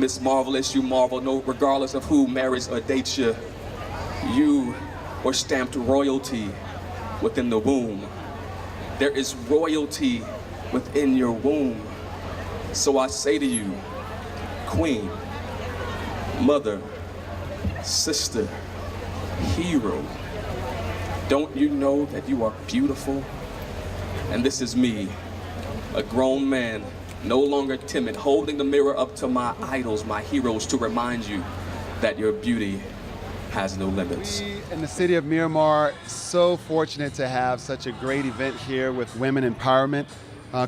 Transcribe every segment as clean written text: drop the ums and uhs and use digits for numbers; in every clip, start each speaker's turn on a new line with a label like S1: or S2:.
S1: this marvelous, you marvel, no, regardless of who marries or dates you. You were stamped royalty within the womb. There is royalty within your womb. So I say to you, queen, mother, sister, hero, don't you know that you are beautiful? And this is me, a grown man, no longer timid, holding the mirror up to my idols, my heroes, to remind you that your beauty has no limits.
S2: We in the city of Miramar, so fortunate to have such a great event here with Women Empowerment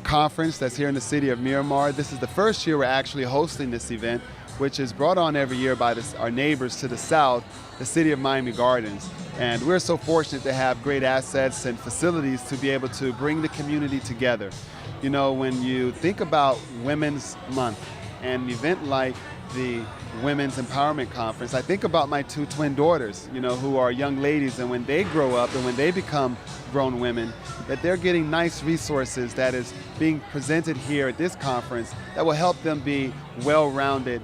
S2: Conference that's here in the city of Miramar. This is the first year we're actually hosting this event, which is brought on every year by our neighbors to the south, the city of Miami Gardens. And we're so fortunate to have great assets and facilities to be able to bring the community together. You know, when you think about Women's Month and an event like the Women's Empowerment Conference, I think about my two twin daughters, you know, who are young ladies, and when they grow up and when they become grown women, that they're getting nice resources that is being presented here at this conference that will help them be well-rounded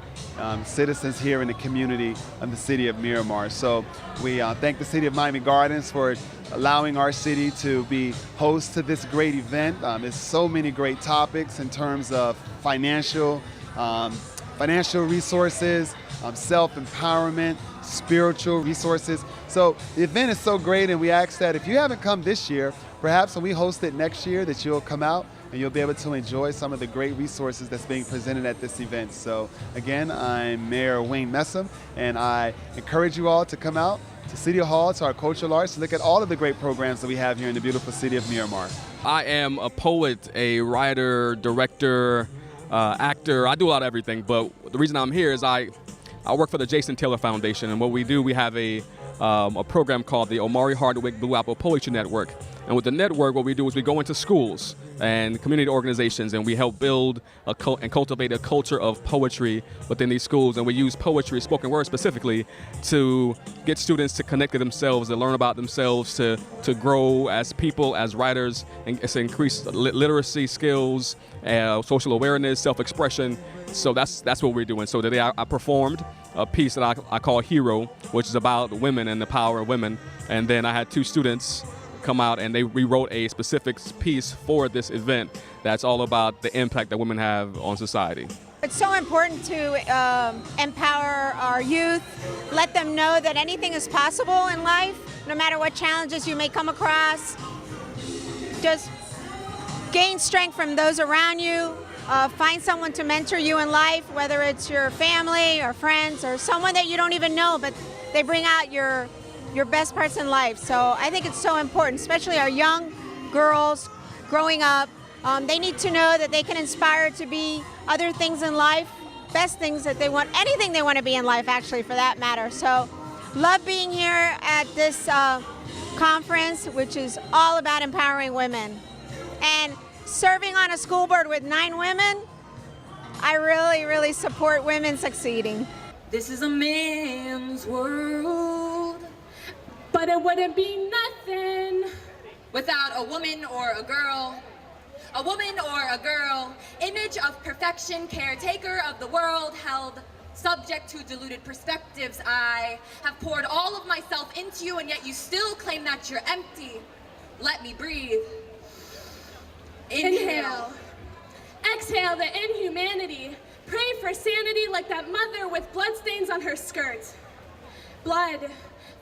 S2: citizens here in the community of the city of Miramar. So we thank the city of Miami Gardens for allowing our city to be host to this great event. There's so many great topics in terms of financial resources, self-empowerment, spiritual resources. So the event is so great, and we ask that if you haven't come this year, perhaps when we host it next year, that you'll come out and you'll be able to enjoy some of the great resources that's being presented at this event. So again, I'm Mayor Wayne Messam, and I encourage you all to come out to City Hall, to our cultural arts, to look at all of the great programs that we have here in the beautiful city of Miramar.
S1: I am a poet, a writer, director, actor. I do a lot of everything, but the reason I'm here is I work for the Jason Taylor Foundation, and what we do, we have a program called the Omari Hardwick Blue Apple Poetry Network. And with the network, what we do is we go into schools and community organizations, and we help build and cultivate a culture of poetry within these schools. And we use poetry, spoken word specifically, to get students to connect to themselves, to learn about themselves, to grow as people, as writers, and to increase literacy skills, social awareness, self-expression. So that's what we're doing. So today I performed a piece that I call Hero, which is about women and the power of women. And then I had two students come out and they rewrote a specific piece for this event that's all about the impact that women have on society.
S3: It's so important to empower our youth, let them know that anything is possible in life, no matter what challenges you may come across. Just gain strength from those around you. Find someone to mentor you in life, whether it's your family or friends or someone that you don't even know, but they bring out your best parts in life. So I think it's so important, especially our young girls growing up. They need to know that they can inspire to be other things in life, best things that they want, anything they want to be in life, actually, for that matter. So love being here at this conference, which is all about empowering women. And serving on a school board with 9 women, I really, really support women succeeding.
S4: This is a man's world, but it wouldn't be nothing without a woman or a girl. A woman or a girl, image of perfection, caretaker of the world, held subject to deluded perspectives. I have poured all of myself into you, and yet you still claim that you're empty. Let me breathe. Inhale.
S5: Exhale the inhumanity. Pray for sanity like that mother with bloodstains on her skirt. Blood,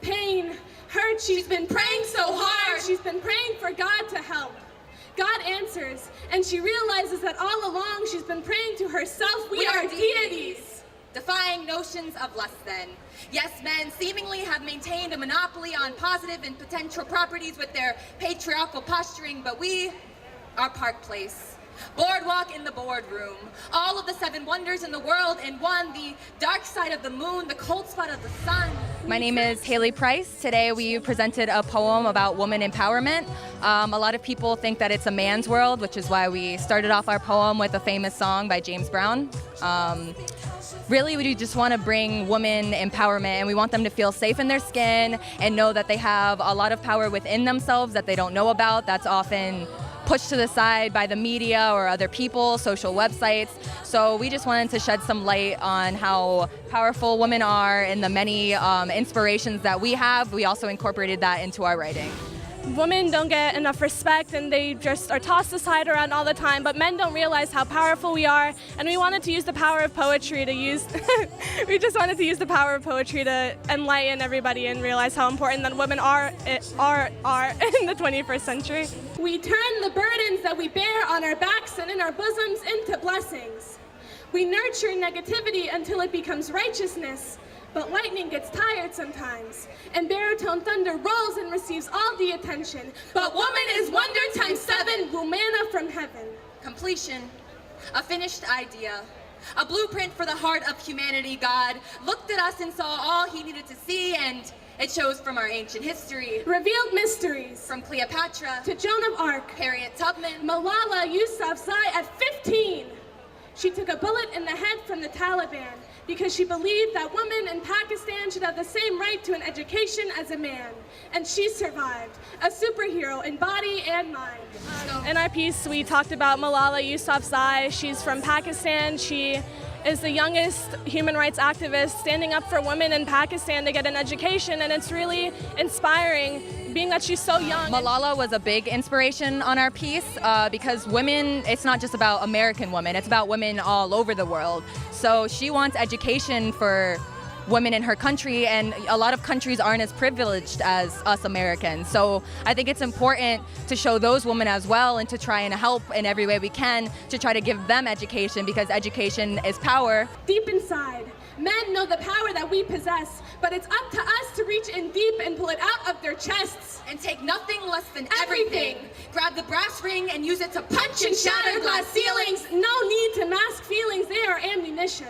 S5: pain, hurt. She's been praying so hard. She's been praying for God to help. God answers, and she realizes that all along she's been praying to herself. We are deities.
S4: Defying notions of less than. Yes, men seemingly have maintained a monopoly on positive and potential properties with their patriarchal posturing, but we are Park Place. Boardwalk in the boardroom. All of the 7 wonders in the world in one. The dark side of the moon, the cold spot of the sun.
S6: My name is Haley Price. Today we presented a poem about woman empowerment. A lot of people think that it's a man's world, which is why we started off our poem with a famous song by James Brown. Really, we just want to bring women empowerment, and we want them to feel safe in their skin and know that they have a lot of power within themselves that they don't know about. That's often pushed to the side by the media or other people, social websites. So we just wanted to shed some light on how powerful women are and the many inspirations that we have. We also incorporated that into our writing.
S5: Women don't get enough respect and they just are tossed aside around all the time, but men don't realize how powerful we are, and we wanted to use the power of poetry to we just wanted to use the power of poetry to enlighten everybody and realize how important that women are in the 21st century. We turn the burdens that we bear on our backs and in our bosoms into blessings. We nurture negativity until it becomes righteousness. But lightning gets tired sometimes, and baritone thunder rolls and receives all the attention. But woman is wonder times 7, will manna from heaven.
S4: Completion, a finished idea, a blueprint for the heart of humanity. God looked at us and saw all he needed to see, and it shows from our ancient history.
S5: Revealed mysteries.
S4: From Cleopatra
S5: to Joan of Arc.
S4: Harriet Tubman.
S5: Malala Yousafzai at 15. She took a bullet in the head from the Taliban because she believed that women in Pakistan should have the same right to an education as a man. And she survived, a superhero in body and mind. In our piece, we talked about Malala Yousafzai. She's from Pakistan. She is the youngest human rights activist standing up for women in Pakistan to get an education, and it's really inspiring being that she's so young.
S6: Malala was a big inspiration on our piece because women, it's not just about American women, it's about women all over the world. So she wants education for women in her country, and a lot of countries aren't as privileged as us Americans. So I think it's important to show those women as well and to try and help in every way we can to try to give them education, because education is power.
S5: Deep inside, men know the power that we possess, but it's up to us to reach in deep and pull it out of their chests.
S4: And take nothing less than everything. Grab the brass ring and use it to punch and shatter glass ceilings.
S5: No need to mask feelings, they are ammunition.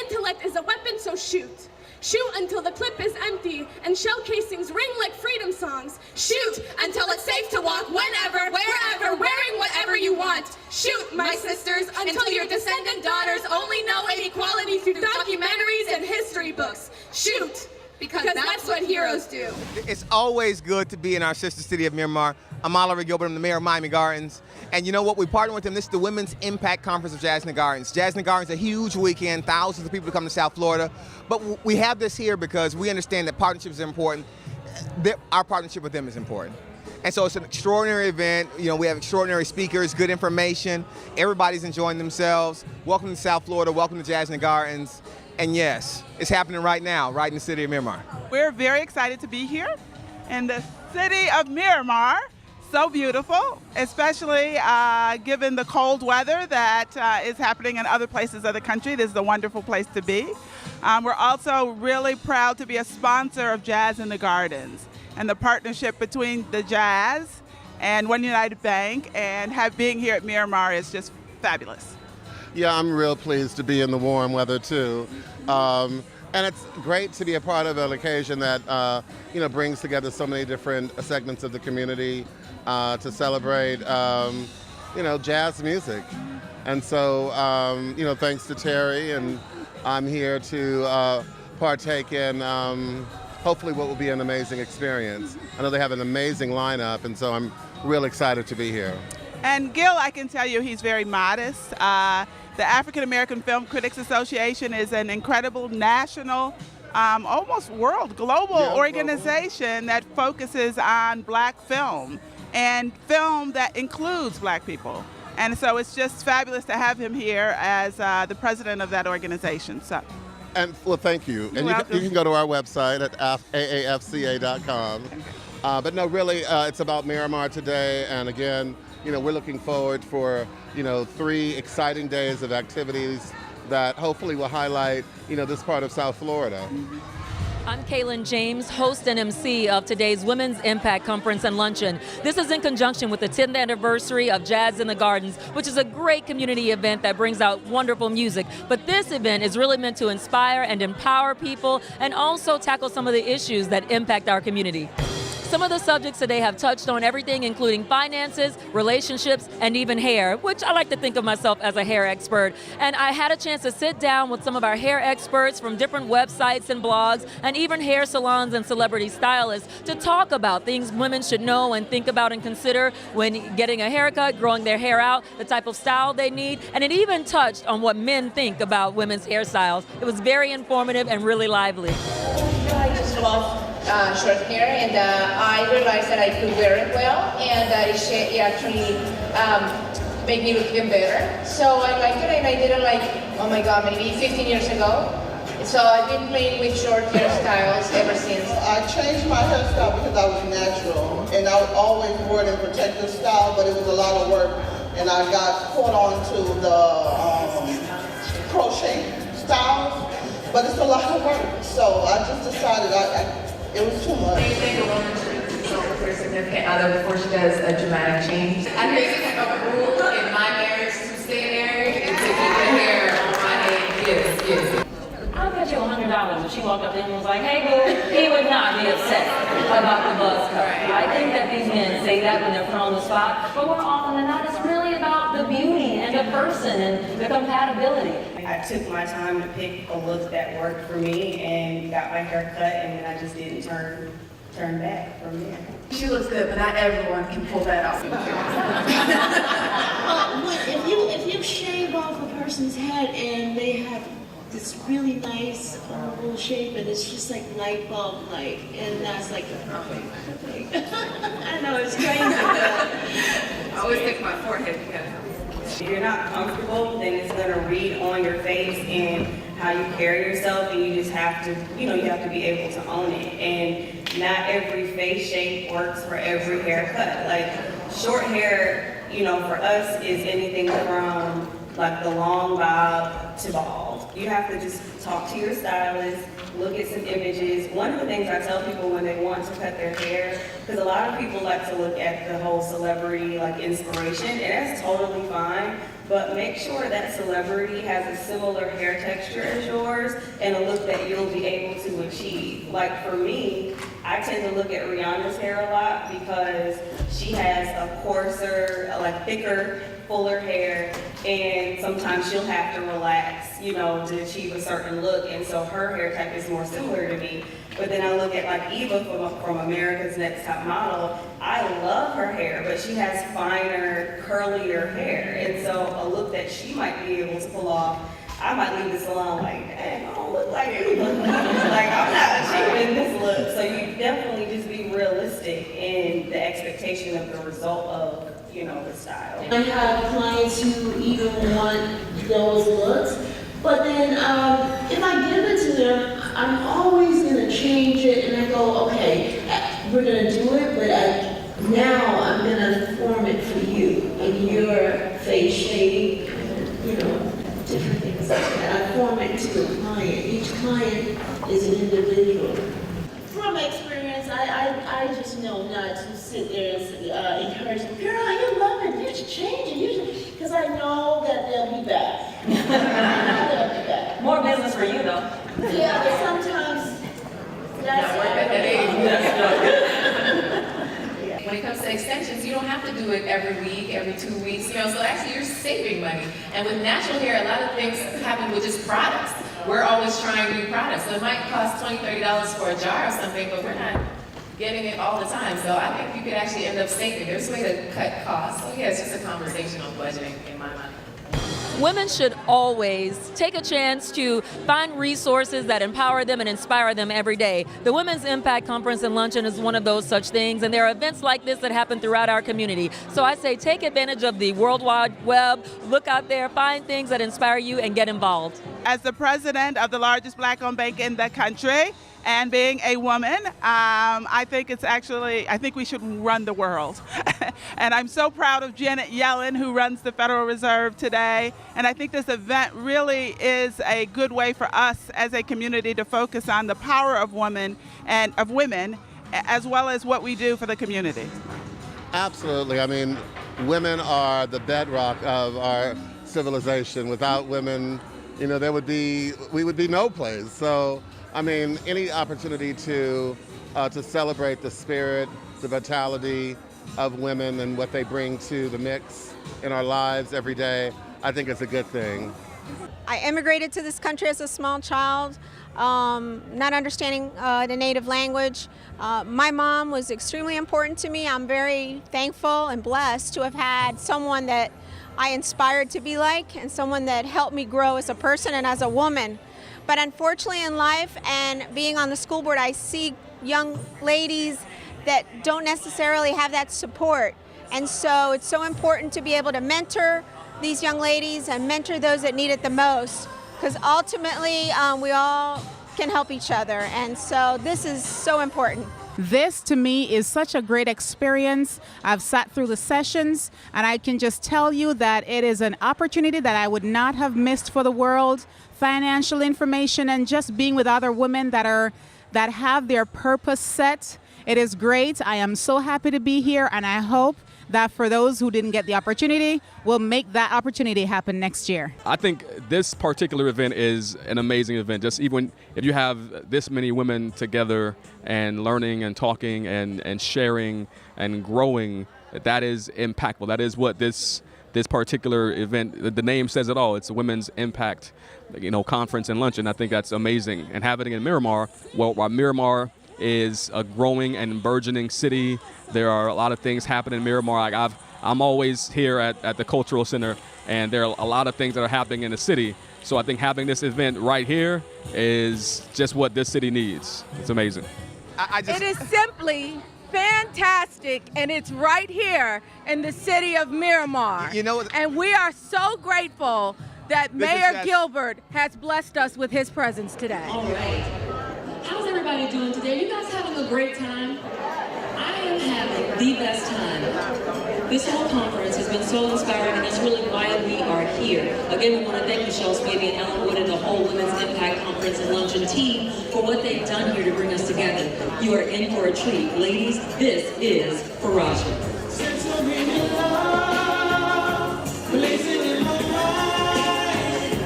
S5: Intellect is a weapon, so shoot. Shoot until the clip is empty and shell casings ring like freedom songs.
S4: Shoot until it's safe to walk whenever, wherever, wearing whatever you want. Shoot, my sisters, until your descendant daughters only know inequality through documentaries and history books. Shoot, because that's what heroes do.
S7: It's always good to be in our sister city of Miramar. I'm Oliver Gilbert, I'm the mayor of Miami Gardens. And you know what, we partner with them. This is the Women's Impact Conference of Jazz in the Gardens. Jazz in the Gardens is a huge weekend, thousands of people come to South Florida. But we have this here because we understand that partnerships are important. Our partnership with them is important. And so it's an extraordinary event. You know, we have extraordinary speakers, good information. Everybody's enjoying themselves. Welcome to South Florida, welcome to Jazz in the Gardens. And yes, it's happening right now, right in the city of Miramar.
S8: We're very excited to be here in the city of Miramar. So beautiful, especially given the cold weather that is happening in other places of the country. This is a wonderful place to be. We're also really proud to be a sponsor of Jazz in the Gardens, and the partnership between the Jazz and One United Bank and being here at Miramar is just fabulous.
S9: Yeah, I'm real pleased to be in the warm weather too. And it's great to be a part of an occasion that brings together so many different segments of the community to celebrate jazz music. And so thanks to Terry, and I'm here to partake in hopefully what will be an amazing experience. I know they have an amazing lineup, and so I'm real excited to be here.
S8: And Gil, I can tell you, he's very modest. The African American Film Critics Association is an incredible national, almost global organization that focuses on black film and film that includes black people. And so it's just fabulous to have him here as the president of that organization.
S9: And well, thank you. And you can go to our website at aafca.com. But no, really, it's about Miramar today. And again, we're looking forward for 3 exciting days of activities that hopefully will highlight this part of South Florida.
S10: I'm Kaylin James, host and MC of today's Women's Impact Conference and Luncheon. This is in conjunction with the 10th anniversary of Jazz in the Gardens, which is a great community event that brings out wonderful music. But this event is really meant to inspire and empower people and also tackle some of the issues that impact our community. some of the subjects today have touched on everything, including finances, relationships, and even hair, which I like to think of myself as a hair expert. And I had a chance to sit down with some of our hair experts from different websites and blogs, and even hair salons and celebrity stylists to talk about things women should know and think about and consider when getting a haircut, growing their hair out, the type of style they need, and it even touched on what men think about women's hairstyles. It was very informative and really lively.
S11: I just love short hair, and I realized that I could wear it well, and it actually made me look even better. So I liked it, and I did it like, oh my god, maybe 15 years ago. So I've been playing with short hairstyles ever since.
S12: I changed my hairstyle because I was natural, and I always wore it in protective style, but it was a lot of work, and I got caught on to the crochet styles, but it's a lot of work. So I just decided it was too much.
S11: Do you think a woman should consult with her significant other before she does a dramatic change? I think a rule in my marriage to stay married is to keep the hair on my head. Yes.
S10: I'll bet you $100 if she walked up to him and was like, hey boo, he would not be upset about the buzz cut. I think that these men say that when they're put on the spot, but more often than not, it's really about the beauty and the person and the compatibility.
S13: I took my time to pick a look that worked for me and got my hair cut, and then I just didn't turn back from there.
S11: She looks good, but not everyone can pull that off.
S14: If you shave off a person's head and they have this really nice oval shape, and it's just like light bulb light, and that's like the perfect thing. I know it's crazy.
S11: I always think my forehead because
S13: if you're not comfortable, then it's gonna read on your face and how you carry yourself, and you just have to, you have to be able to own it. And not every face shape works for every haircut. Like short hair, for us is anything from like the long bob to bald. You have to just talk to your stylist, look at some images. One of the things I tell people when they want to cut their hair, because a lot of people like to look at the whole celebrity like inspiration, and that's totally fine, but make sure that celebrity has a similar hair texture as yours and a look that you'll be able to achieve. Like for me, I tend to look at Rihanna's hair a lot because she has a coarser, like thicker, fuller hair, and sometimes she'll have to relax, to achieve a certain look, and so her hair type is more similar to me. But then I look at like Eva from America's Next Top Model. I love her hair, but she has finer, curlier hair, and so a look that she might be able to pull off, I might leave the salon like, dang, I don't look like you. Like I'm not achieving this look. So you definitely just be realistic in the expectation of the result of the style.
S14: I have clients who even want those looks, but then if I give it to them, I'm always going to change it, and I go, okay, we're going to do it, but now I'm going to form it for you in your face shape, different things like that. I form it to the client. Each client is an individual. From experience, I just know not to sit there and encourage them, girl, you love it, you should change it, because I know that they'll be back. I know they'll be back.
S10: More business for you though.
S14: Yeah, but sometimes that's
S11: When it comes to extensions, you don't have to do it every week, every 2 weeks, so actually you're saving money. And with natural hair, a lot of things happen with just products. We're always trying new products, so it might cost $20, $30 for a jar or something, but we're not getting it all the time. So I think you could actually end up saving. There's a way to cut costs. So yeah, it's just a conversation on budgeting in my mind.
S10: Women should always take a chance to find resources that empower them and inspire them every day. The Women's Impact Conference and Luncheon is one of those such things, and there are events like this that happen throughout our community. So I say take advantage of the World Wide Web, look out there, find things that inspire you, and get involved.
S8: As the president of the largest Black-owned bank in the country, and being a woman, I think we should run the world. And I'm so proud of Janet Yellen, who runs the Federal Reserve today. And I think this event really is a good way for us as a community to focus on the power of women, as well as what we do for the community.
S9: Absolutely. I mean, women are the bedrock of our civilization. Without women, we would be no place. So, I mean, any opportunity to to celebrate the spirit, the vitality of women and what they bring to the mix in our lives every day. I think it's a good thing.
S3: I immigrated to this country as a small child, not understanding the native language. My mom was extremely important to me. I'm very thankful and blessed to have had someone that I inspired to be like and someone that helped me grow as a person and as a woman. But unfortunately in life and being on the school board, I see young ladies that don't necessarily have that support. And so it's so important to be able to mentor these young ladies and mentor those that need it the most, because ultimately we all can help each other. And so this is so important.
S15: This to me is such a great experience. I've sat through the sessions and I can just tell you that it is an opportunity that I would not have missed for the world. Financial information and just being with other women that have their purpose set. It is great. I am so happy to be here, and I hope that for those who didn't get the opportunity, we'll make that opportunity happen next year.
S1: I think this particular event is an amazing event. Just even if you have this many women together and learning and talking and sharing and growing, that is impactful. That is what this particular event, the name says it all. It's a Women's Impact, conference and luncheon. I think that's amazing. And having it in Miramar, while Miramar is a growing and burgeoning city, there are a lot of things happening in Miramar. Like I'm always here at the Cultural Center, and there are a lot of things that are happening in the city. So I think having this event right here is just what this city needs. It's amazing.
S16: It is simply fantastic, and it's right here in the city of Miramar. And we are so grateful that Mayor Gilbert has blessed us with his presence today.
S10: All right. How's everybody doing today? You guys having a great time? I am having the best time. This whole conference has been so inspiring, and that's really why we are here. Again, we want to thank Michelle Swavey and Ellen Wood and the whole Women's Impact Conference and Luncheon team for what they've done here to bring us together. You are in for a treat. Ladies, this is Faraji.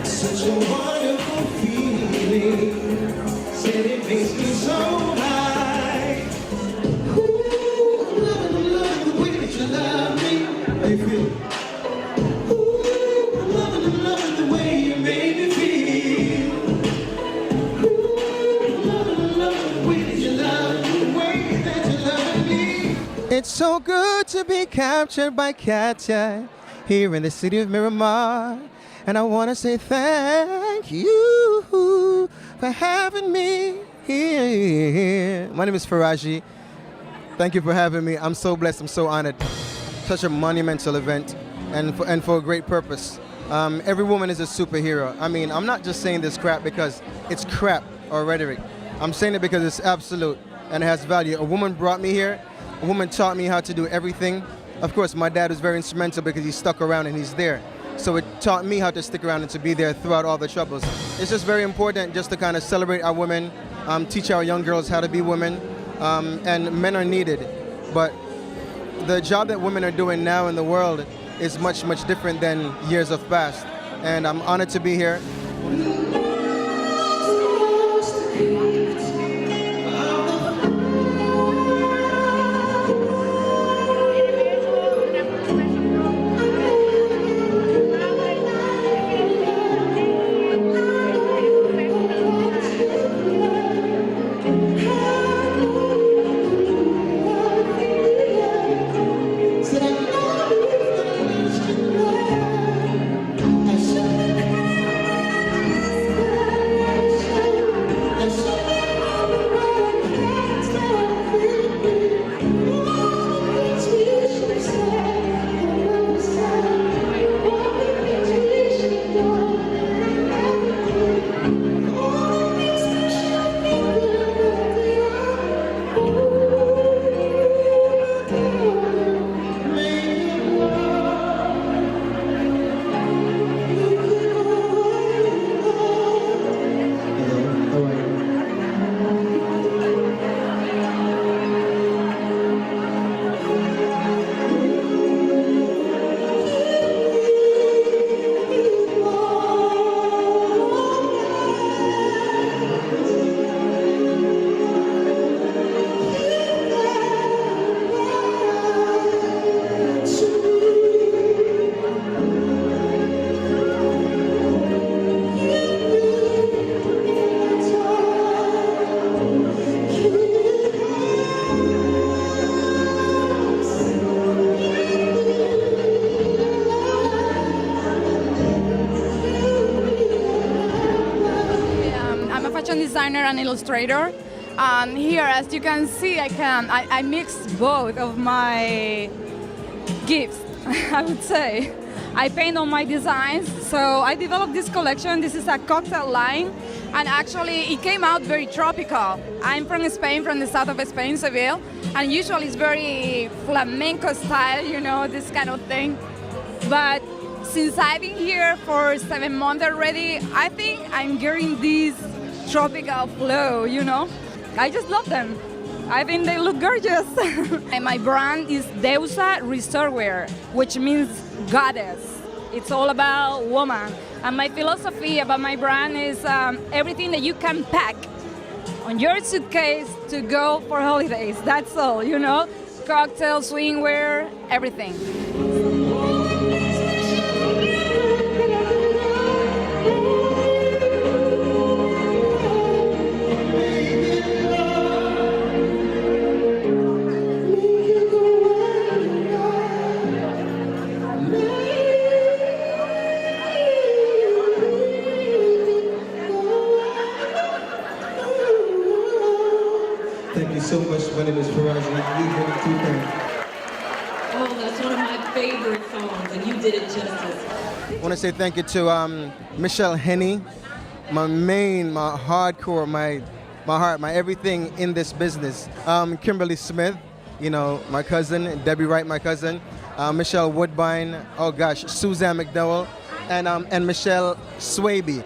S17: Such a wonderful feeling. Said it makes me so high. Ooh, I'm loving the way that you love me. How you feel? Ooh, I'm loving the way you made me feel. Ooh, I'm loving the way that you love me, the way that you love me.
S7: It's so good to be captured by Katya here in the city of Miramar. And I want to say thank you for having me here. My name is Faraji. Thank you for having me. I'm so blessed. I'm so honored. Such a monumental event and for a great purpose. Every woman is a superhero. I mean, I'm not just saying this crap because it's crap or rhetoric. I'm saying it because it's absolute and it has value. A woman brought me here. A woman taught me how to do everything. Of course, my dad was very instrumental because he stuck around and he's there. So it taught me how to stick around and to be there throughout all the troubles. It's just very important just to kind of celebrate our women, teach our young girls how to be women, and men are needed. But the job that women are doing now in the world is much, much different than years of past. And I'm honored to be here.
S17: That's
S18: fashion designer and illustrator. Here, as you can see, I mix both of my gifts, I would say. I paint on my designs, so I developed this collection. This is a cocktail line, and actually it came out very tropical. I'm from Spain, from the south of Spain, Seville, and usually it's very flamenco style, you know, this kind of thing. But since I've been here for 7 months already, I think I'm getting this tropical flow, you know. I just love them. I think they look gorgeous. And my brand is Deusa Resortwear, which means goddess. It's all about woman. And my philosophy about my brand is everything that you can pack on your suitcase to go for holidays. That's all, you know. Cocktail, swimwear, everything.
S17: Thank you so much. My name is Faraji.
S10: Oh, that's one of my favorite songs, and you did it justice.
S7: I want to say thank you to Michelle Henney, my hardcore, my heart, my everything in this business. Kimberly Smith, you know, my cousin, Debbie Wright, my cousin, Michelle Woodbine, oh gosh, Suzanne McDowell, and Michelle Swaby.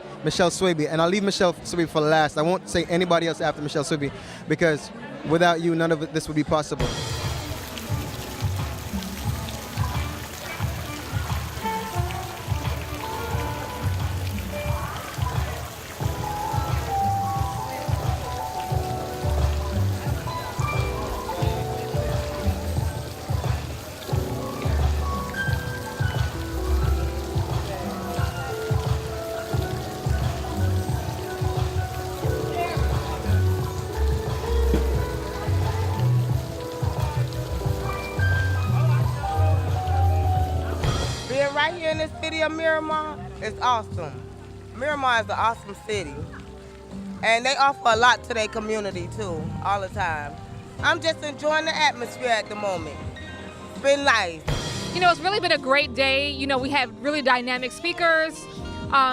S7: And I'll leave Michelle Swaby for last. I won't say anybody else after Michelle Swaby, because without you, none of this would be possible.
S19: Being right here in the city of Miramar is awesome. Miramar is an awesome city. And they offer a lot to their community too, all the time. I'm just enjoying the atmosphere at the moment. It's been nice.
S20: You know, it's really been a great day. You know, we had really dynamic speakers.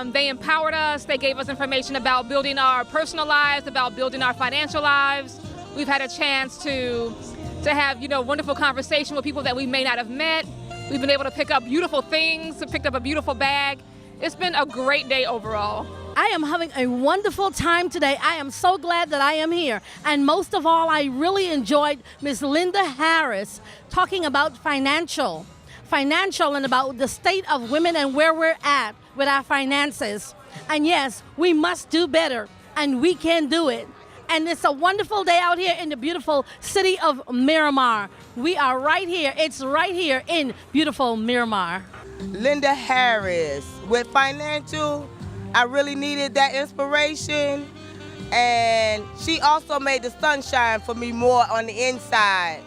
S20: They empowered us. They gave us information about building our personal lives, about building our financial lives. We've had a chance to have, you know, wonderful conversation with people that we may not have met. We've been able to pick up beautiful things, picked up a beautiful bag. It's been a great day overall.
S21: I am having a wonderful time today. I am so glad that I am here. And most of all, I really enjoyed Ms. Linda Harris talking about financial and about the state of women and where we're at with our finances. And yes, we must do better, and we can do it. And it's a wonderful day out here in the beautiful city of Miramar. We are right here. It's right here in beautiful Miramar.
S19: Linda Harris with financial. I really needed that inspiration. And she also made the sunshine for me more on the inside.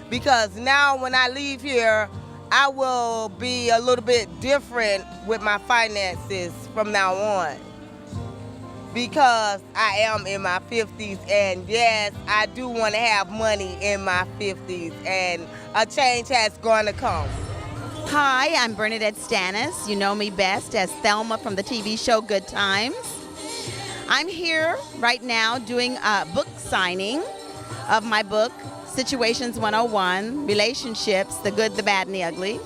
S19: Because now when I leave here, I will be a little bit different with my finances from now on. Because I am in my 50s, and yes, I do want to have money in my 50s, and a change has going to come.
S22: Hi, I'm Bernadette Stannis. You know me best as Thelma from the TV show Good Times. I'm here right now doing a book signing of my book, Situations 101, Relationships, the Good, the Bad, and the Ugly.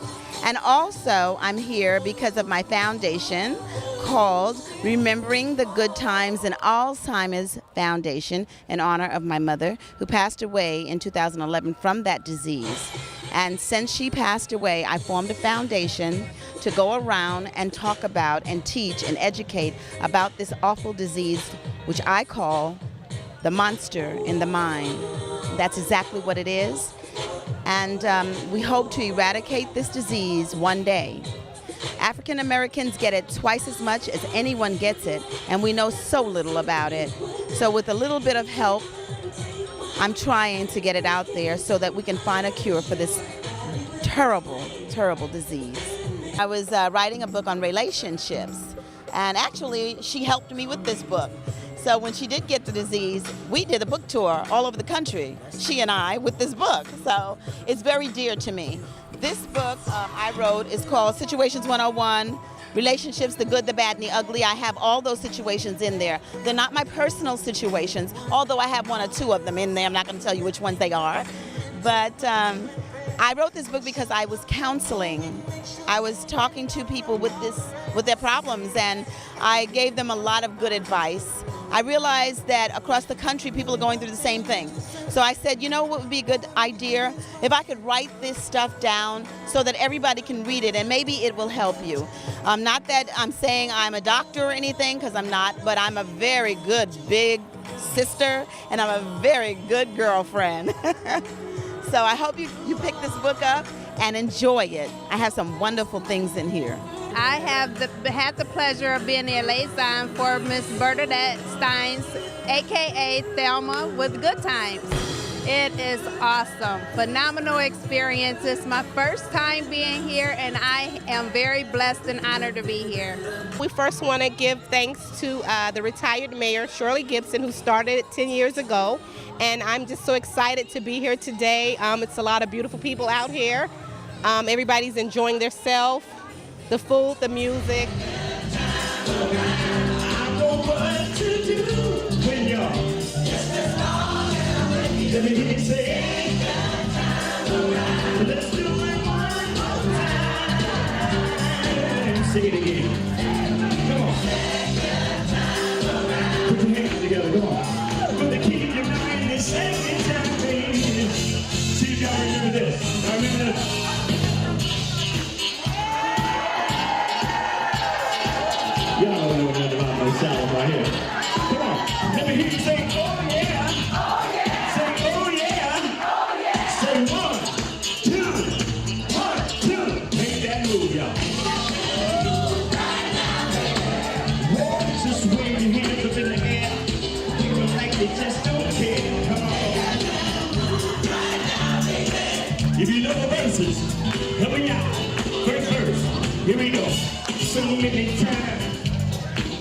S22: And also, I'm here because of my foundation called Remembering the Good Times and Alzheimer's Foundation in honor of my mother, who passed away in 2011 from that disease. And since she passed away, I formed a foundation to go around and talk about and teach and educate about this awful disease, which I call the monster in the mind. That's exactly what it is. And we hope to eradicate this disease one day. African Americans get it twice as much as anyone gets it, and we know so little about it. So with a little bit of help, I'm trying to get it out there so that we can find a cure for this terrible, terrible disease. I was writing a book on relationships, and actually she helped me with this book. So when she did get the disease, we did a book tour all over the country, she and I, with this book. So it's very dear to me. This book I wrote is called Situations 101, Relationships, the Good, the Bad, and the Ugly. I have all those situations in there. They're not my personal situations, although I have one or two of them in there. I'm not going to tell you which ones they are. But I wrote this book because I was counseling. I was talking to people with their problems, and I gave them a lot of good advice. I realized that across the country, people are going through the same thing. So I said, you know what would be a good idea? If I could write this stuff down so that everybody can read it, and maybe it will help you. Not that I'm saying I'm a doctor or anything, because I'm not, but I'm a very good big sister, and I'm a very good girlfriend. So I hope you pick this book up and enjoy it. I have some wonderful things in here.
S2: I have had the pleasure of being the liaison for Miss Bernadette Steins, aka Thelma with Good Times. It is awesome, phenomenal experience. It's my first time being here, and I am very blessed and honored to be here.
S6: We first want to give thanks to the retired mayor, Shirley Gibson, who started it 10 years ago. And I'm just so excited to be here today. It's a lot of beautiful people out here. Everybody's enjoying themselves, the food, the music.
S17: Sing it again. Come on. Put your hands together, come on. But the keep your mind the second time, baby. See if y'all remember this. Y'all remember this? Y'all don't know nothing about no sound right here. Come on. Let me hear you say, oh yeah. Oh yeah. Say, oh yeah. Oh yeah. Say 1, 2. 1, 2. Make that move, y'all. Just wave your hands up in the air. People like they just don't care. Come on. If you know the verses, help me out. First verse. Here we go. So many times,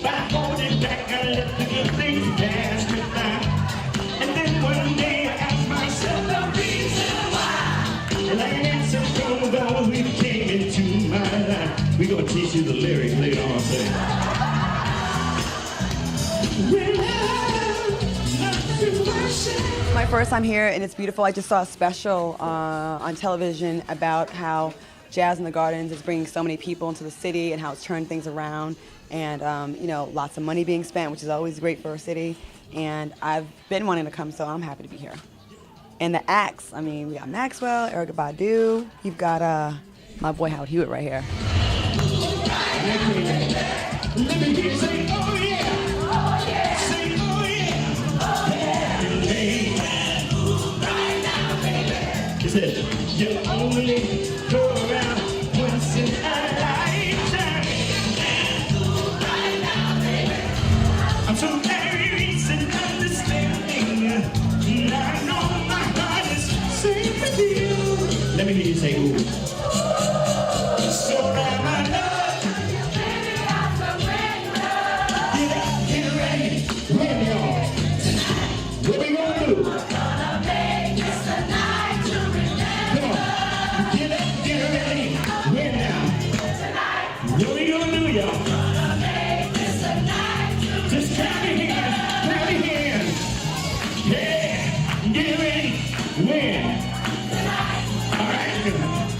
S17: but I hold it back. I let the good things pass me by. And then one day I asked myself the reason why. And I answered from those who came into my life. We're going to teach you the lyrics later on. Say.
S23: My first time here, and it's beautiful. I just saw a special on television about how Jazz in the Gardens is bringing so many people into the city and how it's turned things around, and you know, lots of money being spent, which is always great for a city. And I've been wanting to come, so I'm happy to be here. And the acts, I mean, we got Maxwell, Erykah Badu, you've got my boy Howard Hewitt right here.
S17: Let me hear you say, oh yeah. Oh yeah. Say, oh yeah. Oh yeah. Right now, baby. It says, you only go around once in a lifetime. Right now, baby. I'm so very and understanding. And I know my heart is safe with you. Let me hear you say, ooh. So now my love. What we gonna do? We're gonna make this a night to remember. Come on, get ready, win now. Tonight. What we gonna do, y'all? We're gonna make this a night to remember. Just clap your hands, Yeah, get ready, win. Tonight. All right.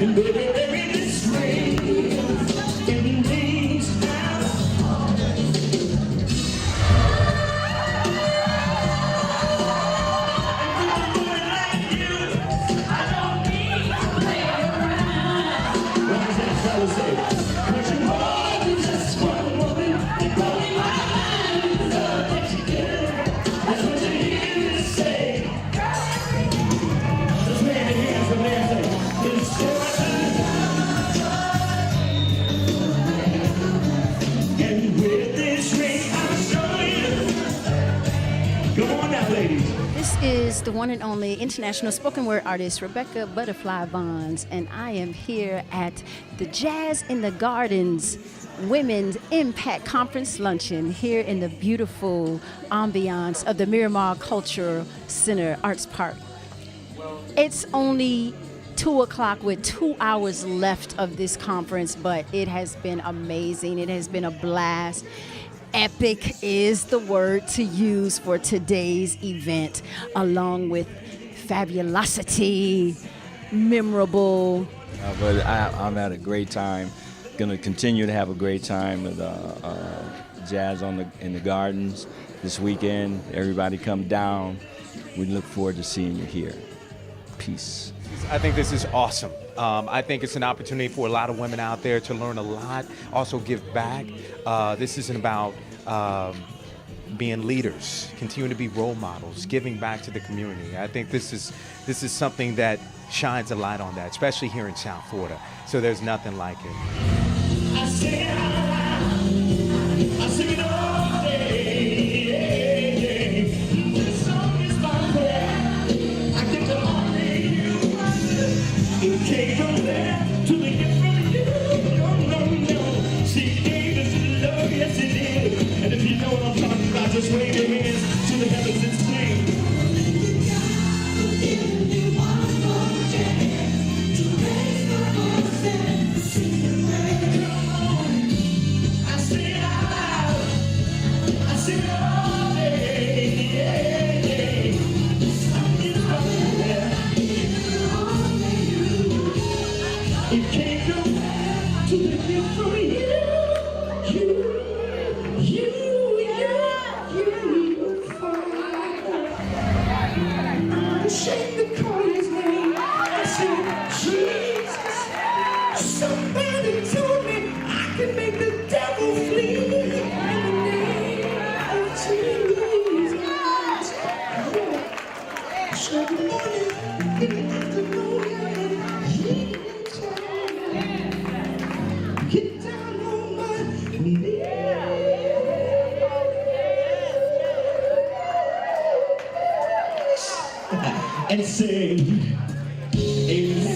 S17: And baby, this rain can rains down. What does that fellow say? 'Cause you're more than just one woman. And blowing my mind with the love that you give. That's what you hear me say. Just wave your hands from there and say, it's your time. And with this ring, I'll show you. Come on now, ladies.
S4: This is the one and only international spoken word artist, Rebecca Butterfly Bonds, and I am here at the Jazz in the Gardens Women's Impact Conference Luncheon here in the beautiful ambiance of the Miramar Cultural Center Arts Park. It's only 2 o'clock with 2 hours left of this conference, but it has been amazing. It has been a blast. Epic is the word to use for today's event, along with fabulosity, memorable.
S5: But I'm at a great time. Going to continue to have a great time with Jazz in the Gardens this weekend. Everybody come down. We look forward to seeing you here. Peace.
S12: I think this is awesome. I think it's an opportunity for a lot of women out there to learn a lot, also give back. This isn't about being leaders, continuing to be role models, giving back to the community. I think this is something that shines a light on that, especially here in South Florida. So there's nothing like it.
S17: I sing it out loud. I sing it all day. This song is my prayer. I get to only you. It came from there to the gift from you. No. She gave us love, yes it did. And if you know what I'm talking about, just wave your hands to the heavens and sing. Give me one more chance to raise my voice and sing the praise. I sing it out loud. I sing it all day. Something from there. It can't go back to the gift from you. Shake the Carter's name. I said, Jesus. Somebody told me I can make the devil flee. In the name of Jesus. So good morning, good afternoon, and evening time. Get down on my knees. And sing, amen.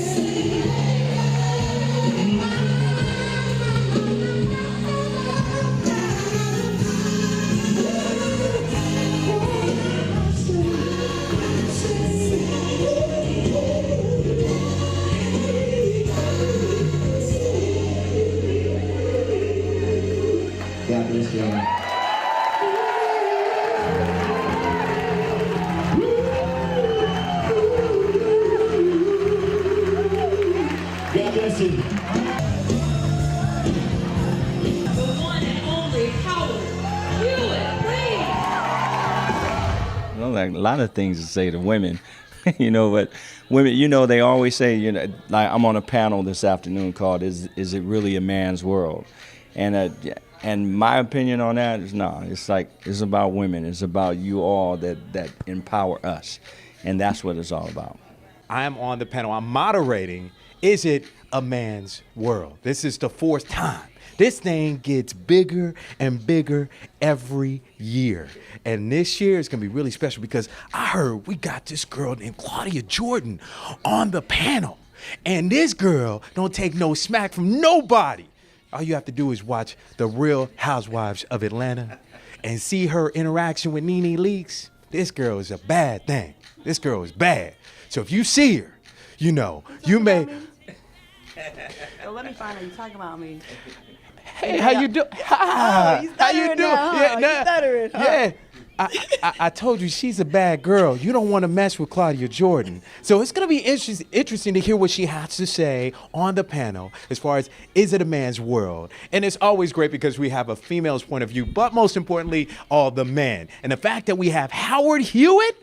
S17: God bless you.
S5: Like a lot of things to say to women, but women, they always say, like I'm on a panel this afternoon called "Is it really a man's world?" And my opinion on that is no. It's about women. It's about you all that empower us, and that's what it's all about.
S12: I am on the panel. I'm moderating. Is it a man's world? This is the 4th time. This thing gets bigger and bigger every year. And this year is going to be really special because I heard we got this girl named Claudia Jordan on the panel. And this girl don't take no smack from nobody. All you have to do is watch The Real Housewives of Atlanta and see her interaction with Nene Leakes. This girl is a bad thing. This girl is bad. So if you see her, you may...
S23: Well, let me find out you talking about me.
S12: Hey, how you doing? How you doing?
S23: You stuttering, huh?
S12: Yeah. I told you she's a bad girl. You don't want to mess with Claudia Jordan. So it's going to be interesting to hear what she has to say on the panel as far as is it a man's world? And it's always great because we have a female's point of view, but most importantly, all the men. And the fact that we have Howard Hewitt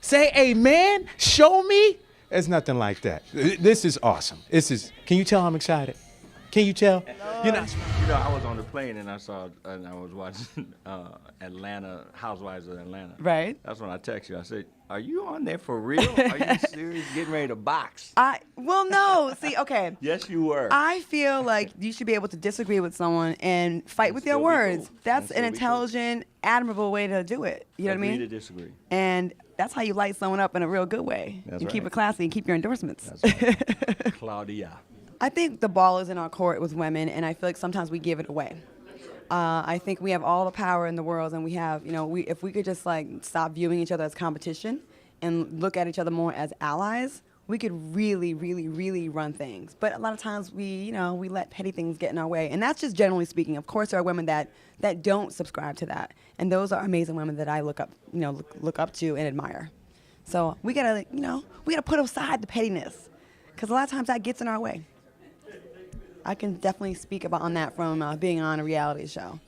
S12: say, amen, show me, there's nothing like that. This is awesome. Can you tell I'm excited? Can you tell?
S5: You know, I was on the plane and I was watching Atlanta, Housewives of Atlanta.
S23: Right.
S5: That's when I texted you. I said, "Are you on there for real? Are you serious? Getting ready to box?"
S23: Well, no. See, okay.
S5: Yes, you were.
S23: I feel like you should be able to disagree with someone and fight with your words.
S5: Cool.
S23: That's an intelligent, admirable way to do it. You know what I mean?
S5: Agree to disagree.
S23: And that's how you light someone up in a real good way.
S5: That's
S23: you keep
S5: right.
S23: it classy and keep your endorsements.
S5: That's right. Claudia.
S23: I think the ball is in our court with women, and I feel like sometimes we give it away. I think we have all the power in the world, and we have, if we could just like stop viewing each other as competition and look at each other more as allies, we could really, really, really run things. But a lot of times we let petty things get in our way, and that's just generally speaking. Of course, there are women that don't subscribe to that, and those are amazing women that I look up to and admire. So we gotta put aside the pettiness, because a lot of times that gets in our way. I can definitely speak on that from being on a reality show.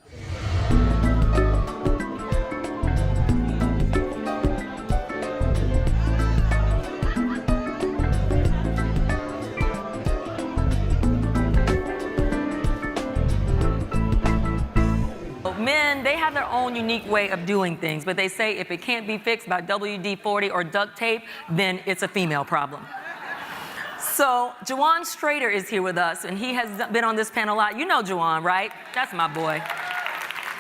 S10: Men, they have their own unique way of doing things, but they say if it can't be fixed by WD-40 or duct tape, then it's a female problem. So Juwan Strader is here with us, and he has been on this panel a lot. You know Juwan, right? That's my boy.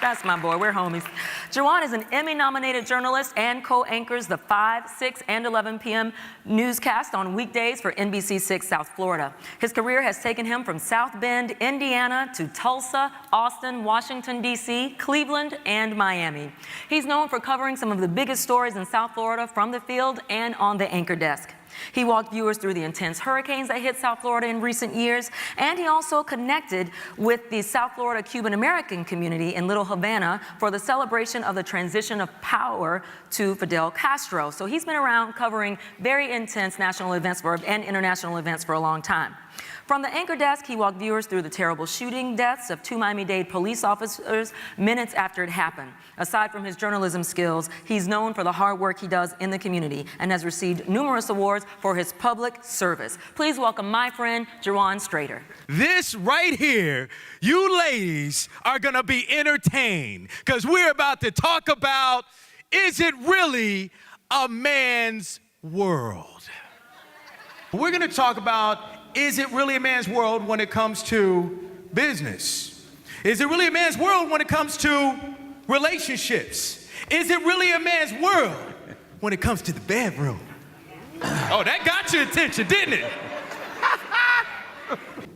S10: That's my boy. We're homies. Juwan is an Emmy-nominated journalist and co-anchors the 5, 6, and 11 p.m. newscast on weekdays for NBC6 South Florida. His career has taken him from South Bend, Indiana, to Tulsa, Austin, Washington, D.C., Cleveland, and Miami. He's known for covering some of the biggest stories in South Florida from the field and on the anchor desk. He walked viewers through the intense hurricanes that hit South Florida in recent years, and he also connected with the South Florida Cuban American community in Little Havana for the celebration of the transition of power to Fidel Castro. So he's been around covering very intense national events and international events for a long time. From the anchor desk, he walked viewers through the terrible shooting deaths of 2 Miami-Dade police officers minutes after it happened. Aside from his journalism skills, he's known for the hard work he does in the community and has received numerous awards for his public service. Please welcome my friend, Juwan Strader.
S12: This right here, you ladies are gonna be entertained because we're about to talk about, is it really a man's world? We're gonna talk about, is it really a man's world when it comes to business? Is it really a man's world when it comes to relationships? Is it really a man's world when it comes to the bedroom? Oh, that got your attention, didn't it?